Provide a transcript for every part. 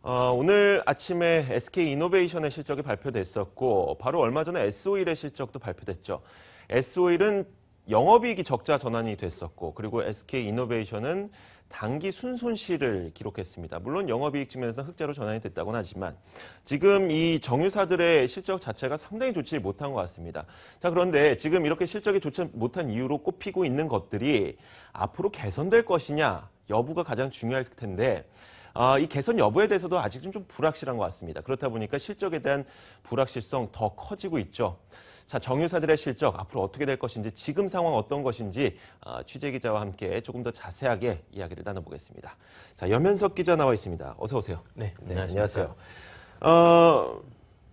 오늘 아침에 SK이노베이션의 실적이 발표됐었고 바로 얼마 전에 S-오일의 실적도 발표됐죠. S-오일은 영업이익이 적자 전환이 됐었고 그리고 SK이노베이션은 당기 순손실을 기록했습니다. 물론 영업이익 측면에서 흑자로 전환이 됐다고는 하지만 지금 이 정유사들의 실적 자체가 상당히 좋지 못한 것 같습니다. 자, 그런데 지금 이렇게 실적이 좋지 못한 이유로 꼽히고 있는 것들이 앞으로 개선될 것이냐 여부가 가장 중요할 텐데 이 개선 여부에 대해서도 아직 좀 불확실한 것 같습니다. 그렇다 보니까 실적에 대한 불확실성 더 커지고 있죠. 자, 정유사들의 실적 앞으로 어떻게 될 것인지 지금 상황 어떤 것인지 취재기자와 함께 조금 더 자세하게 이야기를 나눠보겠습니다. 자, 염현석 기자 나와 있습니다. 어서 오세요. 네, 안녕하세요.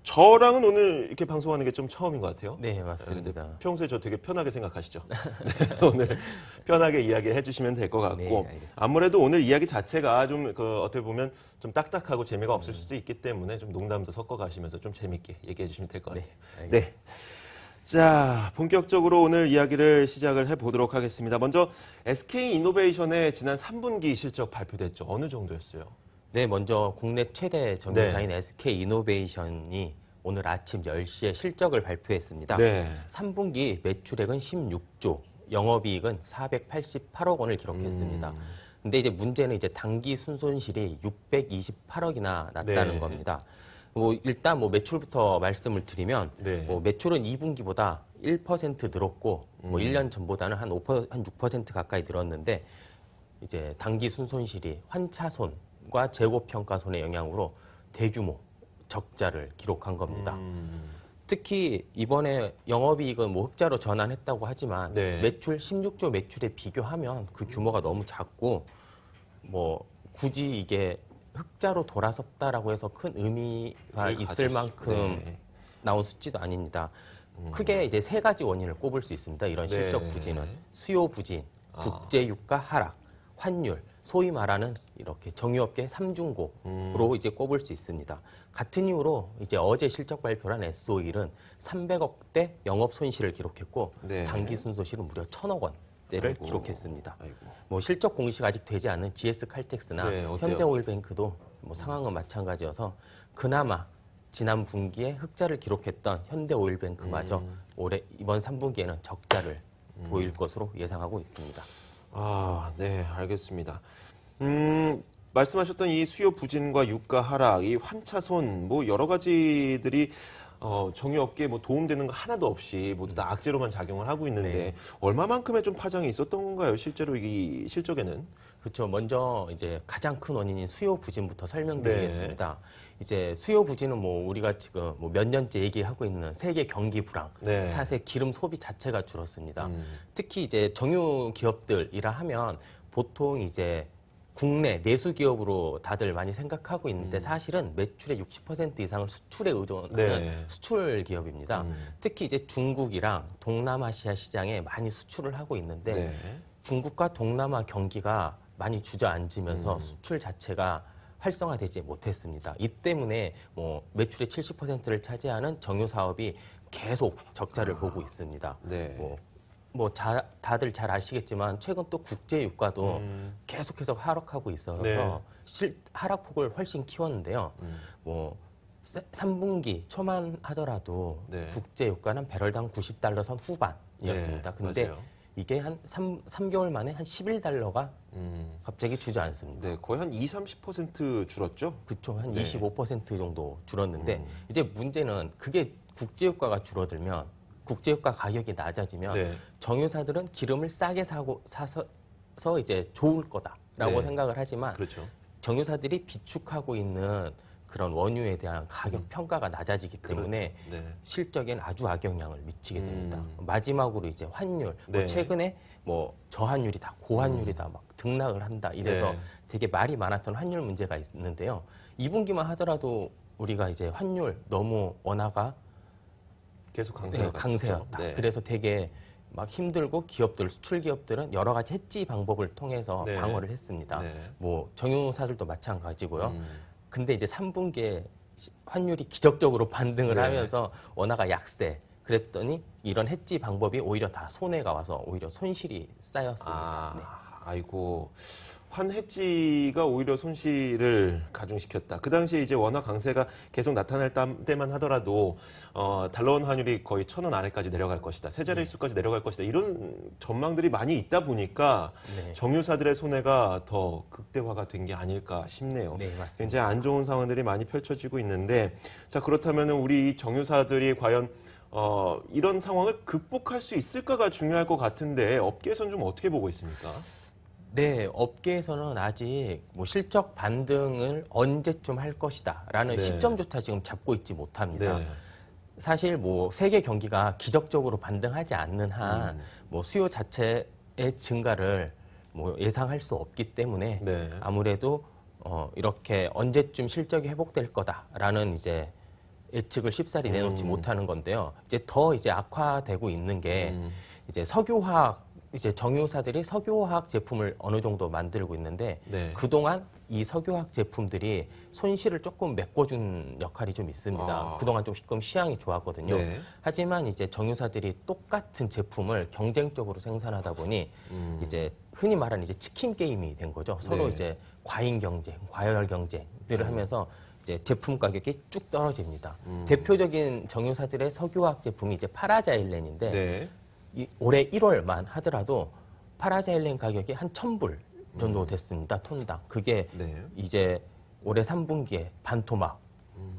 저랑은 오늘 이렇게 방송하는 게 좀 처음인 것 같아요. 네, 맞습니다. 평소에 저 되게 편하게 생각하시죠? 네, 오늘 편하게 이야기를 해주시면 될 것 같고 네, 아무래도 오늘 이야기 자체가 좀 어떻게 보면 좀 딱딱하고 재미가 없을 수도 있기 때문에 좀 농담도 섞어 가시면서 좀 재밌게 얘기해 주시면 될 것 같아요. 네. 자, 본격적으로 오늘 이야기를 시작을 해보도록 하겠습니다. 먼저 SK이노베이션의 지난 3분기 실적 발표됐죠. 어느 정도였어요? 네, 먼저 국내 최대 정유사인 SK이노베이션이 오늘 아침 10시에 실적을 발표했습니다. 네. 3분기 매출액은 16조, 영업이익은 488억 원을 기록했습니다. 근데 이제 문제는 이제 당기 순손실이 628억이나 났다는 겁니다. 일단 매출부터 말씀을 드리면 매출은 2분기보다 1% 늘었고 1년 전보다는 한 6% 가까이 늘었는데 이제 당기 순손실이 환차손과 재고평가손의 영향으로 대규모 적자를 기록한 겁니다. 특히 이번에 영업이익은 흑자로 전환했다고 하지만 매출 16조 매출에 비교하면 그 규모가 너무 작고 굳이 이게 흑자로 돌아섰다라고 해서 큰 의미가 있을 만큼 나온 수치도 아닙니다. 크게 이제 세 가지 원인을 꼽을 수 있습니다. 이런 실적 부진은 수요 부진, 국제 유가 하락, 환율, 소위 말하는 이렇게 정유업계 삼중고로 이제 꼽을 수 있습니다. 같은 이유로 이제 어제 실적 발표한 S-오일은 300억대 영업 손실을 기록했고 당기 순손실은 무려 1,000억 원. 대를 기록했습니다. 실적 공시가 아직 되지 않은 GS칼텍스나 현대오일뱅크도 상황은 마찬가지여서 그나마 지난 분기에 흑자를 기록했던 현대오일뱅크마저 이번 3분기에는 적자를 보일 것으로 예상하고 있습니다. 네, 알겠습니다. 말씀하셨던 이 수요 부진과 유가 하락, 이 환차손 여러 가지들이 정유업계에 도움되는 거 하나도 없이 모두 다 악재로만 작용을 하고 있는데 얼마만큼의 좀 파장이 있었던 건가요? 실제로 이 실적에는? 그렇죠. 먼저 이제 가장 큰 원인인 수요 부진부터 설명드리겠습니다. 이제 수요 부진은 우리가 지금 몇 년째 얘기하고 있는 세계 경기 불황 탓에 기름 소비 자체가 줄었습니다. 특히 이제 정유 기업들이라 하면 보통 이제 국내 내수 기업으로 다들 많이 생각하고 있는데 사실은 매출의 60% 이상을 수출에 의존하는 수출 기업입니다. 특히 이제 중국이랑 동남아시아 시장에 많이 수출을 하고 있는데 중국과 동남아 경기가 많이 주저앉으면서 수출 자체가 활성화되지 못했습니다. 이 때문에 매출의 70%를 차지하는 정유 사업이 계속 적자를 보고 있습니다. 다들 잘 아시겠지만 최근 또 국제 유가도 계속해서 하락하고 있어서 하락폭을 훨씬 키웠는데요. 3분기 초만 하더라도 국제 유가는 배럴당 90달러 선 후반이었습니다. 근데 이게 한 3개월 만에 한 11달러가 갑자기 주저앉습니다. 거의 한 20-30% 줄었죠? 그렇죠. 한 25% 정도 줄었는데 이제 문제는 그게 국제 유가가 줄어들면 국제유가 가격이 낮아지면 정유사들은 기름을 싸게 사서 이제 좋을 거다라고 생각을 하지만 정유사들이 비축하고 있는 그런 원유에 대한 가격 평가가 낮아지기 때문에 실적엔 아주 악영향을 미치게 됩니다. 마지막으로 이제 환율, 최근에 저환율이다, 고환율이다 막 등락을 한다 이래서 되게 말이 많았던 환율 문제가 있는데요. 2분기만 하더라도 우리가 이제 환율 너무 원화가 계속 강세였다. 그래서 되게 막 힘들고 수출 기업들은 여러 가지 해지 방법을 통해서 방어를 했습니다. 정유사들도 마찬가지고요. 근데 이제 3분기에 환율이 기적적으로 반등을 하면서 원화가 약세. 그랬더니 이런 해지 방법이 오히려 다 손해가 와서 오히려 손실이 쌓였습니다. 아이고. 환해지가 오히려 손실을 가중시켰다. 그 당시에 이제 워낙 강세가 계속 나타날 때만 하더라도 달러원 환율이 거의 1,000원 아래까지 내려갈 것이다. 세 자릿수까지 내려갈 것이다. 이런 전망들이 많이 있다 보니까 네. 정유사들의 손해가 더 극대화가 된 게 아닐까 싶네요. 네, 맞습니다. 굉장히 안 좋은 상황들이 많이 펼쳐지고 있는데, 자 그렇다면 우리 정유사들이 과연 이런 상황을 극복할 수 있을까가 중요할 것 같은데 업계에서는 좀 어떻게 보고 있습니까? 네, 업계에서는 아직 뭐 실적 반등을 언제쯤 할 것이다라는 네. 시점조차 지금 잡고 있지 못합니다. 네. 사실 뭐 세계 경기가 기적적으로 반등하지 않는 한 뭐 수요 자체의 증가를 뭐 예상할 수 없기 때문에 네. 아무래도 이렇게 언제쯤 실적이 회복될 거다라는 이제 예측을 쉽사리 내놓지 못하는 건데요. 이제 더 이제 악화되고 있는 게 이제 석유화학 이제 정유사들이 석유화학 제품을 어느 정도 만들고 있는데 네. 그동안 이 석유화학 제품들이 손실을 조금 메꿔준 역할이 좀 있습니다. 아. 그동안 조금 시향이 좋았거든요. 네. 하지만 이제 정유사들이 똑같은 제품을 경쟁적으로 생산하다 보니 이제 흔히 말하는 이제 치킨 게임이 된 거죠. 서로 네. 이제 과잉 경쟁, 과열 경쟁들을 하면서 이제 제품 가격이 쭉 떨어집니다. 대표적인 정유사들의 석유화학 제품이 이제 파라자일렌인데 네. 올해 1월만 하더라도 파라자일렌 가격이 한 1,000불 정도 됐습니다. 톤당. 그게 네. 이제 올해 3분기에 반토막,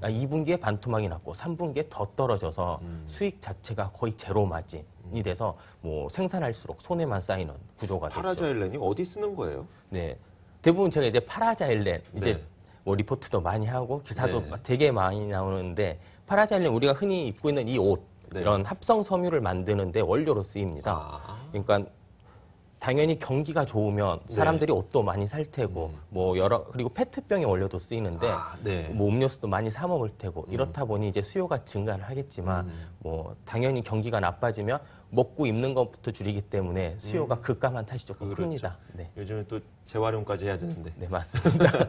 2분기에 반토막이 났고 3분기에 더 떨어져서 수익 자체가 거의 제로 마진이 돼서 뭐 생산할수록 손해만 쌓이는 구조가 됐죠. 파라자일렌이 어디 쓰는 거예요? 네. 대부분 제가 이제 파라자일렌 이제 네. 뭐 리포트도 많이 하고 기사도 네. 되게 많이 나오는데 파라자일렌 우리가 흔히 입고 있는 이 옷 네. 이런 합성 섬유를 만드는데 원료로 쓰입니다. 아. 그러니까 당연히 경기가 좋으면 사람들이 옷도 많이 살 테고 뭐 그리고 페트병의 원료도 쓰이는데 아, 네. 뭐 음료수도 많이 사 먹을 테고 이렇다 보니 이제 수요가 증가를 하겠지만 뭐 당연히 경기가 나빠지면 먹고 입는 것부터 줄이기 때문에 수요가 급감한 탓이 조금 그렇죠. 큽니다. 네. 요즘은 또 재활용까지 해야 되는데. 네, 맞습니다.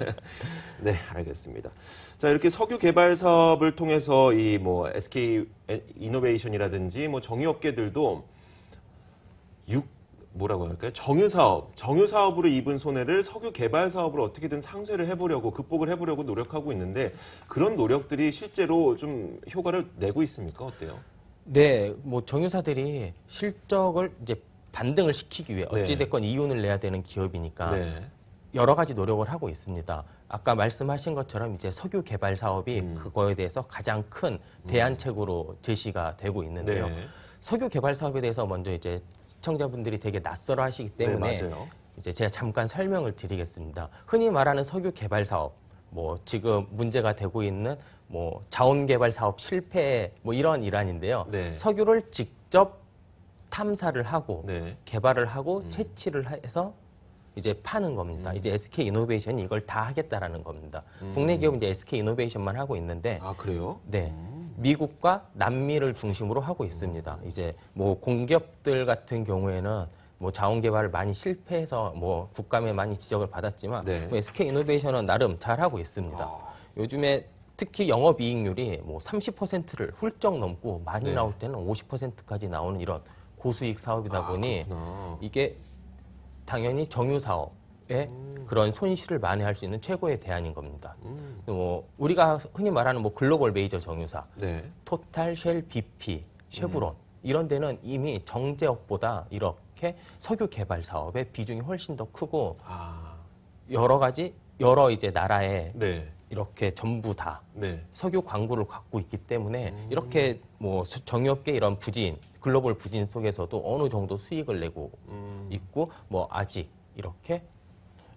네, 알겠습니다. 자, 이렇게 석유 개발 사업을 통해서 이 뭐 SK 이노베이션이라든지 뭐 정유업계들도 뭐라고 할까요? 정유 사업으로 입은 손해를 석유 개발 사업으로 어떻게든 상쇄를 해보려고 극복을 해보려고 노력하고 있는데 그런 노력들이 실제로 좀 효과를 내고 있습니까? 어때요? 네, 뭐 정유사들이 실적을 이제 반등을 시키기 위해 네. 어찌됐건 이윤을 내야 되는 기업이니까 네. 여러 가지 노력을 하고 있습니다. 아까 말씀하신 것처럼 이제 석유 개발 사업이 그거에 대해서 가장 큰 대안책으로 제시가 되고 있는데요. 네. 석유 개발 사업에 대해서 먼저 이제 시청자분들이 되게 낯설어 하시기 때문에 네, 맞아요. 이제 제가 잠깐 설명을 드리겠습니다. 흔히 말하는 석유 개발 사업, 뭐 지금 문제가 되고 있는 뭐 자원 개발 사업 실패 뭐 이런 일환인데요. 네. 석유를 직접 탐사를 하고 네. 개발을 하고 채취를 해서 이제 파는 겁니다. 이제 SK 이노베이션이 이걸 다 하겠다라는 겁니다. 국내 기업은 이제 SK 이노베이션만 하고 있는데 아, 그래요? 네. 미국과 남미를 중심으로 하고 있습니다. 이제 뭐 공기업들 같은 경우에는 뭐 자원 개발을 많이 실패해서 뭐 국감에 많이 지적을 받았지만 네. 뭐 SK 이노베이션은 나름 잘 하고 있습니다. 요즘에 특히 영업이익률이 뭐 30%를 훌쩍 넘고 많이 네. 나올 때는 50%까지 나오는 이런 고수익 사업이다 보니 그렇구나. 이게 당연히 정유 사업에 그런 손실을 만회할 수 있는 최고의 대안인 겁니다. 뭐 우리가 흔히 말하는 뭐 글로벌 메이저 정유사, 네. 토탈, 쉘, BP, 쉐브론 이런 데는 이미 정제업보다 이렇게 석유 개발 사업의 비중이 훨씬 더 크고 아, 여러 이제 나라에 네. 이렇게 전부 다 네. 석유 광구를 갖고 있기 때문에 이렇게 뭐 정유업계 이런 부진, 글로벌 부진 속에서도 어느 정도 수익을 내고 있고 뭐 아직 이렇게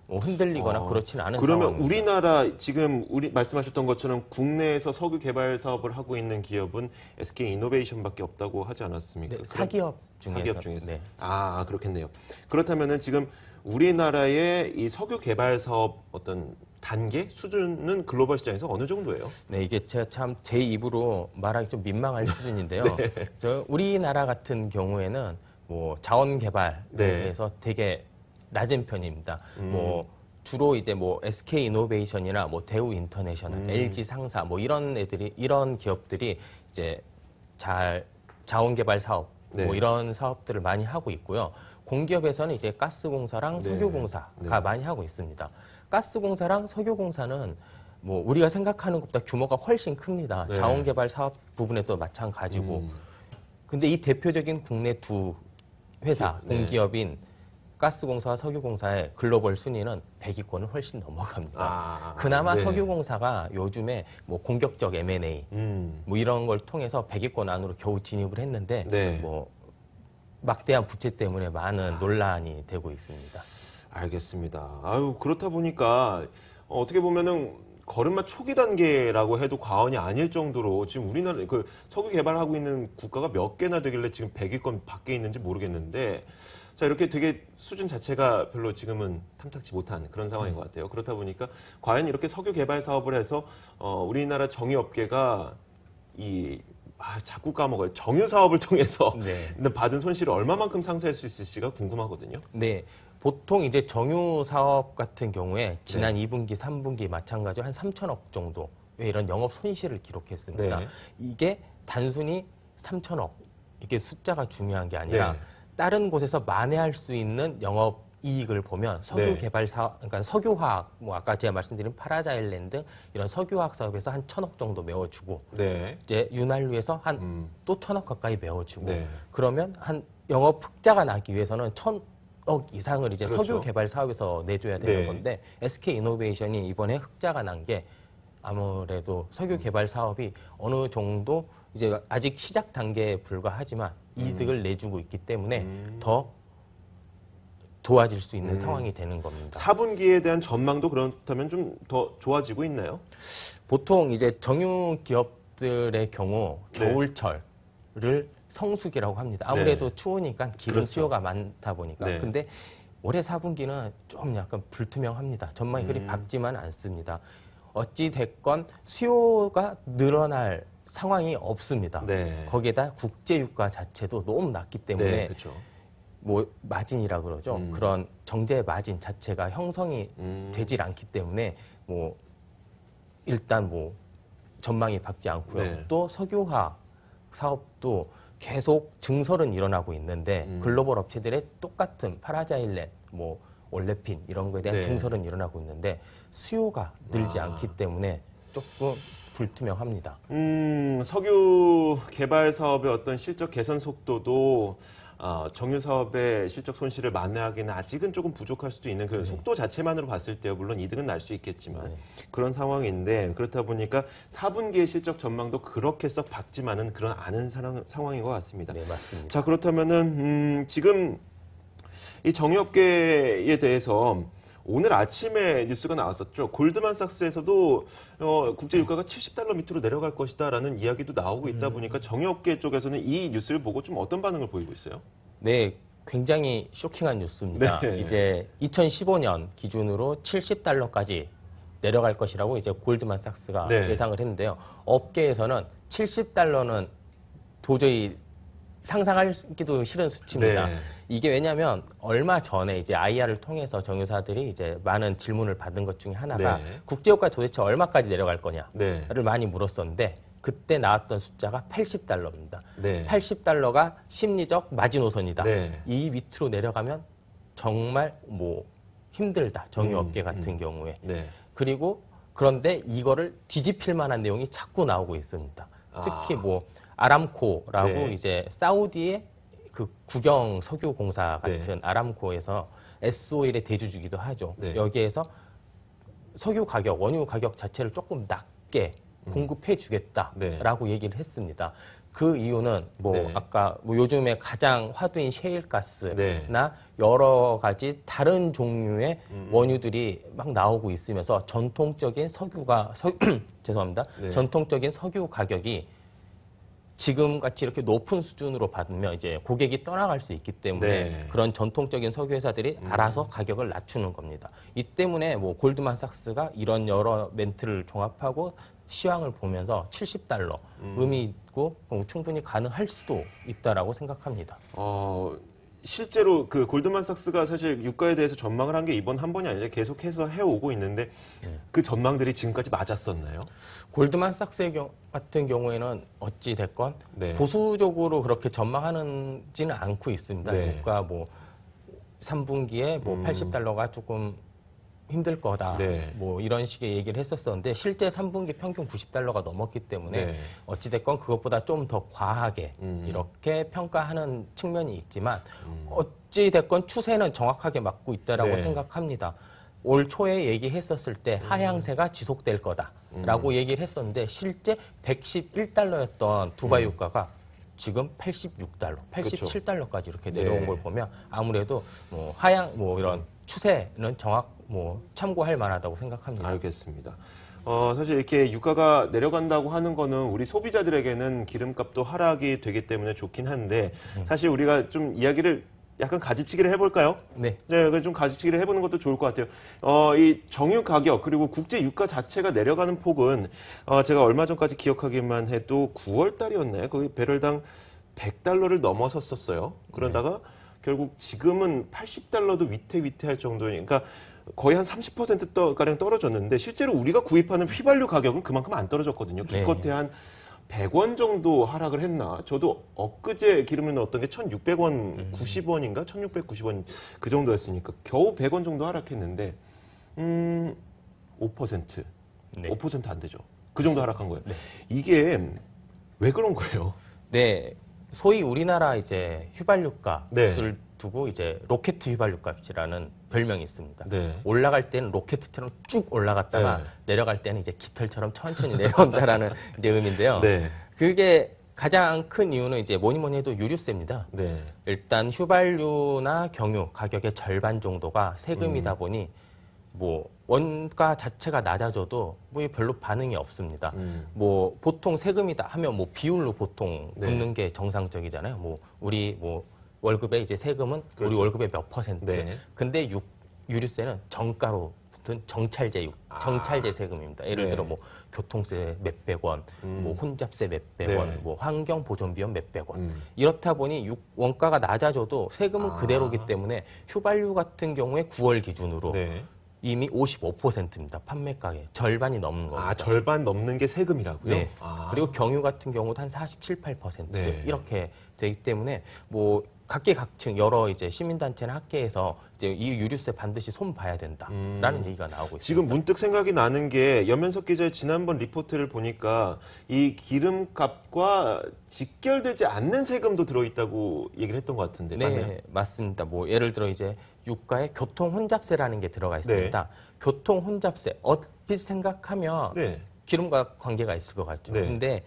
뭐 흔들리거나 그렇지는 않은 그러면 상황입니다. 우리나라 지금 우리 말씀하셨던 것처럼 국내에서 석유 개발 사업을 하고 있는 기업은 SK 이노베이션밖에 없다고 하지 않았습니까? 네, 사기업 중에서. 사기업 중에서. 네. 아, 그렇겠네요. 그렇다면은 지금 우리나라의 이 석유 개발 사업 어떤 단계 수준은 글로벌 시장에서 어느 정도예요? 네, 이게 제가 참 제 입으로 말하기 좀 민망할 수준인데요. 네. 저 우리나라 같은 경우에는 뭐 자원 개발에 네. 대해서 되게 낮은 편입니다. 뭐 주로 이제 뭐 SK 이노베이션이나 뭐 대우 인터내셔널, LG 상사 뭐 이런 기업들이 이제 자원 개발 사업 네. 뭐 이런 사업들을 많이 하고 있고요. 공기업에서는 이제 가스공사랑 네. 석유공사가 네. 많이 하고 있습니다. 가스공사랑 석유공사는 뭐 우리가 생각하는 것보다 규모가 훨씬 큽니다. 네. 자원개발 사업 부분에도 마찬가지고. 근데 이 대표적인 국내 두 회사, 네. 공기업인 가스공사와 석유공사의 글로벌 순위는 100위권을 훨씬 넘어갑니다. 그나마 네. 석유공사가 요즘에 뭐 공격적 M&A 뭐 이런 걸 통해서 100위권 안으로 겨우 진입을 했는데 네. 뭐 막대한 부채 때문에 많은 논란이 되고 있습니다. 알겠습니다. 아유, 그렇다 보니까 어떻게 보면은 걸음마 초기 단계라고 해도 과언이 아닐 정도로 지금 우리나라 그 석유 개발하고 있는 국가가 몇 개나 되길래 지금 100위권 밖에 있는지 모르겠는데 자, 이렇게 되게 수준 자체가 별로 지금은 탐탁치 못한 그런 상황인 것 같아요. 그렇다 보니까 과연 이렇게 석유 개발 사업을 해서 우리나라 정유업계가 자꾸 까먹어요. 정유 사업을 통해서 네. 받은 손실을 얼마만큼 상쇄할 수 있을지가 궁금하거든요. 네. 보통 이제 정유 사업 같은 경우에 지난 네. 2분기, 3분기 마찬가지로 한 3천억 정도의 이런 영업 손실을 기록했습니다. 네. 이게 단순히 3천억 이게 숫자가 중요한 게 아니라 네. 다른 곳에서 만회할 수 있는 영업 이익을 보면 석유 네. 개발 사업, 그러니까 석유화학, 뭐 아까 제가 말씀드린 파라자일랜드 이런 석유화학 사업에서 한 1,000억 정도 메워주고 네. 이제 윤활유에서 한 또 1,000억 가까이 메워주고 네. 그러면 한 영업 흑자가 나기 위해서는 1,000억 이상을 이제 그렇죠. 석유 개발 사업에서 내줘야 되는 네. 건데 SK 이노베이션이 이번에 흑자가 난 게 아무래도 석유 개발 사업이 어느 정도 이제 아직 시작 단계에 불과하지만 이득을 내주고 있기 때문에 더 좋아질 수 있는 상황이 되는 겁니다. 4분기에 대한 전망도 그렇다면 좀 더 좋아지고 있나요? 보통 이제 정유 기업들의 경우 네. 겨울철을 성수기라고 합니다. 아무래도 네. 추우니까 추우니까 기름 그렇죠. 수요가 많다 보니까. 네. 근데 올해 4분기는 좀 약간 불투명합니다. 전망이 그리 밝지만 않습니다. 어찌 됐건 수요가 늘어날 상황이 없습니다. 네. 거기에다 국제 유가 자체도 너무 낮기 때문에 네, 그렇죠. 뭐 마진이라 그러죠. 그런 정제 마진 자체가 형성이 되질 않기 때문에 뭐 일단 뭐 전망이 밝지 않고요. 네. 또 석유화학 사업도 계속 증설은 일어나고 있는데 글로벌 업체들의 똑같은 파라자일렌, 뭐 올레핀 이런 거에 대한 네. 증설은 일어나고 있는데 수요가 늘지 않기 때문에 조금 불투명합니다. 석유 개발 사업의 어떤 실적 개선 속도도 정유 사업의 실적 손실을 만회하기는 아직은 조금 부족할 수도 있는 그런 속도 자체만으로 봤을 때 물론 이득은 날 수 있겠지만 그런 상황인데 그렇다 보니까 4분기의 실적 전망도 그렇게 썩 밝지만은 그런 않은 상황인 것 같습니다. 네, 맞습니다. 자, 그렇다면은 지금 이 정유업계에 대해서 오늘 아침에 뉴스가 나왔었죠. 골드만삭스에서도 국제 유가가 70달러 밑으로 내려갈 것이다라는 이야기도 나오고 있다 보니까 정유업계 쪽에서는 이 뉴스를 보고 좀 어떤 반응을 보이고 있어요? 네, 굉장히 쇼킹한 뉴스입니다. 네. 이제 2015년 기준으로 70달러까지 내려갈 것이라고 이제 골드만삭스가 네. 예상을 했는데요. 업계에서는 70달러는 도저히 상상하기도 싫은 수치입니다. 네. 이게 왜냐하면 얼마 전에 이제 IR을 통해서 정유사들이 이제 많은 질문을 받은 것 중에 하나가 네. 국제유가 도대체 얼마까지 내려갈 거냐를 네. 많이 물었었는데 그때 나왔던 숫자가 80달러입니다. 네. 80달러가 심리적 마지노선이다. 네. 이 밑으로 내려가면 정말 뭐 힘들다. 정유업계 같은 경우에. 네. 그리고 그런데 이거를 뒤집힐 만한 내용이 자꾸 나오고 있습니다. 특히 뭐 아람코라고 네. 이제 사우디의 그 국영 석유 공사 같은 네. 아람코에서 S-오일의 대주주기도 하죠. 네. 여기에서 석유 가격, 원유 가격 자체를 조금 낮게 공급해 주겠다라고 얘기를 했습니다. 그 이유는 뭐 네. 아까 뭐 요즘에 가장 화두인 셰일가스나 네. 여러 가지 다른 종류의 원유들이 막 나오고 있으면서 전통적인 죄송합니다. 네. 전통적인 석유 가격이 지금 같이 이렇게 높은 수준으로 받으면 이제 고객이 떠나갈 수 있기 때문에 네. 그런 전통적인 석유 회사들이 알아서 가격을 낮추는 겁니다. 이 때문에 뭐 골드만삭스가 이런 여러 멘트를 종합하고 시황을 보면서 70달러 의미 있고 충분히 가능할 수도 있다라고 생각합니다. 실제로 그 골드만삭스가 사실 유가에 대해서 전망을 한 게 이번 한 번이 아니라 계속해서 해오고 있는데 그 전망들이 지금까지 맞았었나요? 골드만삭스 같은 경우에는 어찌 됐건 네. 보수적으로 그렇게 전망하지는 않고 있습니다. 네. 유가 뭐 3분기에 뭐 80달러가 조금 힘들 거다. 네. 뭐 이런 식의 얘기를 했었었는데 실제 3분기 평균 90달러가 넘었기 때문에 네. 어찌됐건 그것보다 좀 더 과하게 이렇게 평가하는 측면이 있지만 어찌됐건 추세는 정확하게 맞고 있다라고 네. 생각합니다. 올 초에 얘기했었을 때 하향세가 지속될 거다라고 얘기를 했었는데 실제 111달러였던 두바이 유가가 지금 86달러, 87달러까지 이렇게 내려온 네. 걸 보면 아무래도 뭐 하향 뭐 이런 추세는 참고할 만하다고 생각합니다. 알겠습니다. 사실 이렇게 유가가 내려간다고 하는 거는 우리 소비자들에게는 기름값도 하락이 되기 때문에 좋긴 한데 사실 우리가 좀 이야기를 약간 가지치기를 해볼까요? 네. 네, 좀 가지치기를 해보는 것도 좋을 것 같아요. 이 정유 가격 그리고 국제 유가 자체가 내려가는 폭은 제가 얼마 전까지 기억하기만 해도 9월 달이었나요? 거기 배럴당 100달러를 넘어섰었어요. 그러다가 결국 지금은 80달러도 위태위태할 정도니까 거의 한 30%가량 떨어졌는데 실제로 우리가 구입하는 휘발유 가격은 그만큼 안 떨어졌거든요. 기껏해 한 100원 정도 하락을 했나? 저도 엊그제 기름을 넣었던 게 1,600원, 90원인가? 1,690원 그 정도였으니까 겨우 100원 정도 하락했는데 5%. 네. 5%안 되죠. 그 정도 하락한 거예요. 이게 왜 그런 거예요? 네. 소위 우리나라 이제 휘발유 값을 네. 두고 이제 로켓 휘발유 값이라는 별명이 있습니다. 네. 올라갈 때는 로켓처럼 쭉 올라갔다가 네. 내려갈 때는 이제 깃털처럼 천천히 내려온다라는 이제 의미인데요. 네. 그게 가장 큰 이유는 이제 뭐니 해도 유류세입니다. 네. 일단 휘발유나 경유 가격의 절반 정도가 세금이다 보니 뭐 원가 자체가 낮아져도 뭐 별로 반응이 없습니다. 뭐 보통 세금이다 하면 뭐 비율로 보통 붙는 게 정상적이잖아요. 뭐 우리 뭐 월급에 이제 세금은 우리 월급의 몇 %. 네. 근데 유류세는 정가로 붙은 정찰제 세금입니다. 예를 네. 들어 뭐 교통세 몇백 원, 뭐 혼잡세 몇백 네. 원, 뭐 환경 보존비용 몇백 원. 이렇다 보니 원가가 낮아져도 세금은 그대로기 때문에 휘발유 같은 경우에 9월 기준으로 네. 이미 55%입니다. 판매 가격 절반이 넘는 겁니다. 절반 넘는 게 세금이라고요? 네. 그리고 경유 같은 경우도 한 47, 8% 네. 이렇게 되기 때문에 뭐 각계각층 여러 이제 시민단체나 학계에서 이제 이 유류세 반드시 손 봐야 된다라는 얘기가 나오고 있습니다. 지금 문득 생각이 나는 게 연면석 기자의 지난번 리포트를 보니까 이 기름값과 직결되지 않는 세금도 들어있다고 얘기를 했던 것 같은데 맞나요? 네, 맞습니다. 뭐 예를 들어 이제 유가에 교통 혼잡세라는 게 들어가 있습니다. 교통 혼잡세 얼핏 생각하면 네. 기름과 관계가 있을 것 같죠. 네. 근데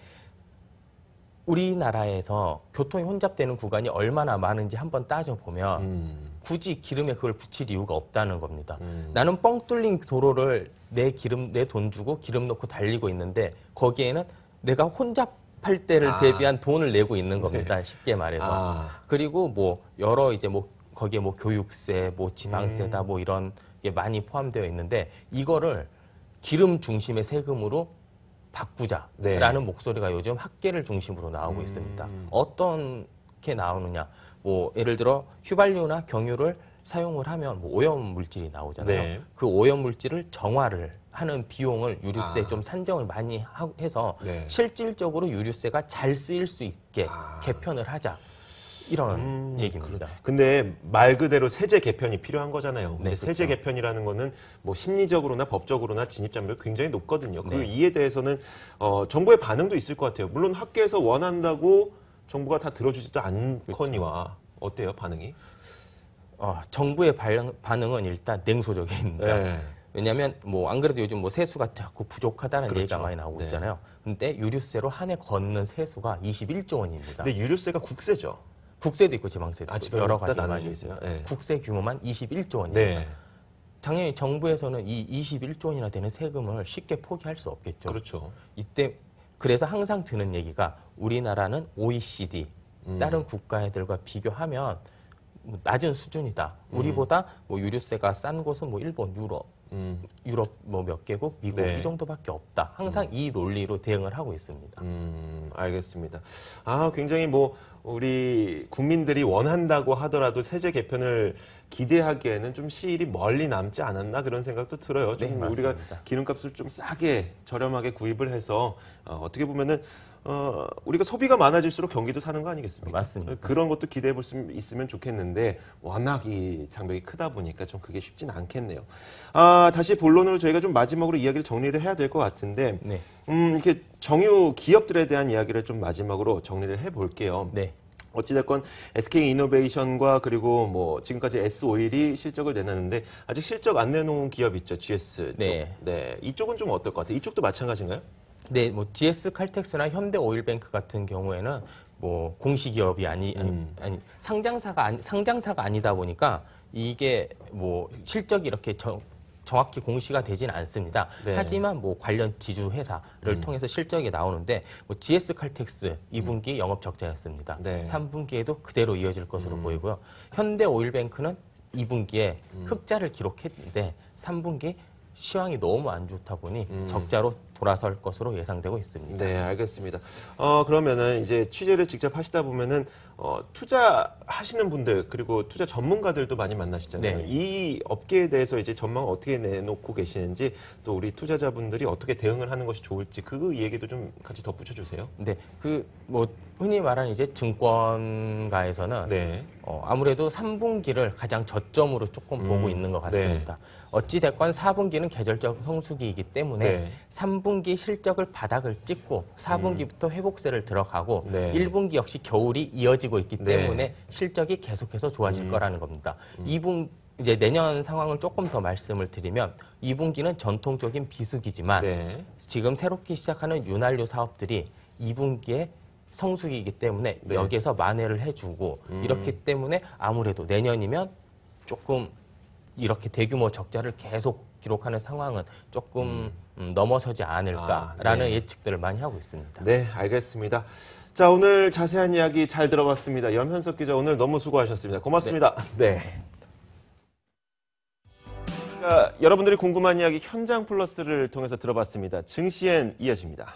우리나라에서 교통이 혼잡되는 구간이 얼마나 많은지 한번 따져보면 굳이 기름에 그걸 붙일 이유가 없다는 겁니다. 나는 뻥 뚫린 도로를 내 돈 주고 기름 넣고 달리고 있는데 거기에는 내가 혼잡할 때를 대비한 돈을 내고 있는 겁니다. 쉽게 말해서. 그리고 뭐 여러 이제 뭐 거기에 뭐 교육세, 뭐 지방세다 뭐 이런 게 많이 포함되어 있는데 이거를 기름 중심의 세금으로 바꾸자라는 목소리가 요즘 학계를 중심으로 나오고 있습니다. 어떻게 나오느냐? 뭐 예를 들어 휘발유나 경유를 사용을 하면 뭐 오염 물질이 나오잖아요. 네. 그 오염 물질을 정화를 하는 비용을 유류세에 좀 산정을 많이 해서 실질적으로 유류세가 잘 쓰일 수 있게 개편을 하자. 이런 얘기입니다. 근데 말 그대로 세제 개편이 필요한 거잖아요. 근데 네, 세제 그렇죠. 개편이라는 거는 뭐 심리적으로나 법적으로나 진입장벽이 굉장히 높거든요. 그 네. 이에 대해서는 정부의 반응도 있을 것 같아요. 물론 학계에서 원한다고 정부가 다 들어주지도 않거니와 어때요 반응이? 정부의 반응은 일단 냉소적입니다. 네. 왜냐하면 뭐 안 그래도 요즘 뭐 세수가 자꾸 부족하다는 그렇죠. 얘기가 많이 나오고 네. 있잖아요. 근데 유류세로 한 해 걷는 세수가 21조 원입니다. 근데 유류세가 국세죠. 국세도 있고 지방세도 있고 지방세도 여러 다 가지 나눠져 있어요. 있어요. 네. 국세 규모만 21조 원입니다. 네. 당연히 정부에서는 이 21조 원이나 되는 세금을 쉽게 포기할 수 없겠죠. 그렇죠. 이때 그래서 항상 드는 얘기가 우리나라는 OECD 다른 국가들과 비교하면 낮은 수준이다. 우리보다 뭐 유류세가 싼 곳은 뭐 일본, 유럽 뭐 몇 개국, 미국 네. 이 정도밖에 없다. 항상 이 논리로 대응을 하고 있습니다. 알겠습니다. 굉장히 뭐 우리 국민들이 원한다고 하더라도 세제 개편을 기대하기에는 좀 시일이 멀리 남지 않았나 그런 생각도 들어요. 좀 네, 우리가 맞습니다. 기름값을 좀 싸게 저렴하게 구입을 해서 어떻게 보면은 우리가 소비가 많아질수록 경기도 사는 거 아니겠습니까? 맞습니다. 그런 것도 기대해 볼 수 있으면 좋겠는데 워낙 이 장벽이 크다 보니까 좀 그게 쉽진 않겠네요. 다시 본론으로 저희가 좀 마지막으로 이야기를 정리를 해야 될 것 같은데 네. 이렇게 정유 기업들에 대한 이야기를 좀 마지막으로 정리를 해 볼게요. 네. 어찌됐건 SK이노베이션과 그리고 뭐 지금까지 S오일이 실적을 내놨는데 아직 실적 안 내놓은 기업 있죠, GS 쪽. 네. 네, 이쪽은 좀 어떨 것 같아요? 이쪽도 마찬가지인가요? 네, 뭐 GS 칼텍스나 현대오일뱅크 같은 경우에는 뭐 공시기업이 아니 상장사가 아니다 보니까 이게 뭐 실적이 이렇게 정확히 공시가 되지는 않습니다. 네. 하지만 뭐 관련 지주 회사를 통해서 실적이 나오는데 뭐 GS 칼텍스 2분기 영업 적자였습니다. 네. 3분기에도 그대로 이어질 것으로 보이고요. 현대오일뱅크는 2분기에 흑자를 기록했는데 3분기 시황이 너무 안 좋다 보니 적자로 돌아설 것으로 예상되고 있습니다. 네, 알겠습니다. 그러면은 이제 취재를 직접 하시다 보면은 투자하시는 분들 그리고 투자 전문가들도 많이 만나시잖아요. 네. 이 업계에 대해서 이제 전망을 어떻게 내놓고 계시는지 또 우리 투자자분들이 어떻게 대응을 하는 것이 좋을지 그 얘기도 좀 같이 덧붙여 주세요. 네, 그 뭐 흔히 말하는 이제 증권가에서는 네. 아무래도 3분기를 가장 저점으로 조금 보고 있는 것 같습니다. 어찌 됐건 4분기는 계절적 성수기이기 때문에 네. 3분기 실적을 바닥을 찍고 4분기부터 회복세를 들어가고 네. 1분기 역시 겨울이 이어지고 있기 네. 때문에 실적이 계속해서 좋아질 거라는 겁니다. 2분 이제 내년 상황을 조금 더 말씀을 드리면 2분기는 전통적인 비수기지만 네. 지금 새롭게 시작하는 윤활유 사업들이 2분기에 성수기이기 때문에 네. 여기에서 만회를 해주고 이렇기 때문에 아무래도 내년이면 조금 이렇게 대규모 적자를 계속 기록하는 상황은 조금 넘어서지 않을까라는 네. 예측들을 많이 하고 있습니다. 네, 알겠습니다. 자, 오늘 자세한 이야기 잘 들어봤습니다. 염현석 기자 오늘 너무 수고하셨습니다. 고맙습니다. 네. 자, 여러분들이 궁금한 이야기 현장 플러스를 통해서 들어봤습니다. 증시엔 이어집니다.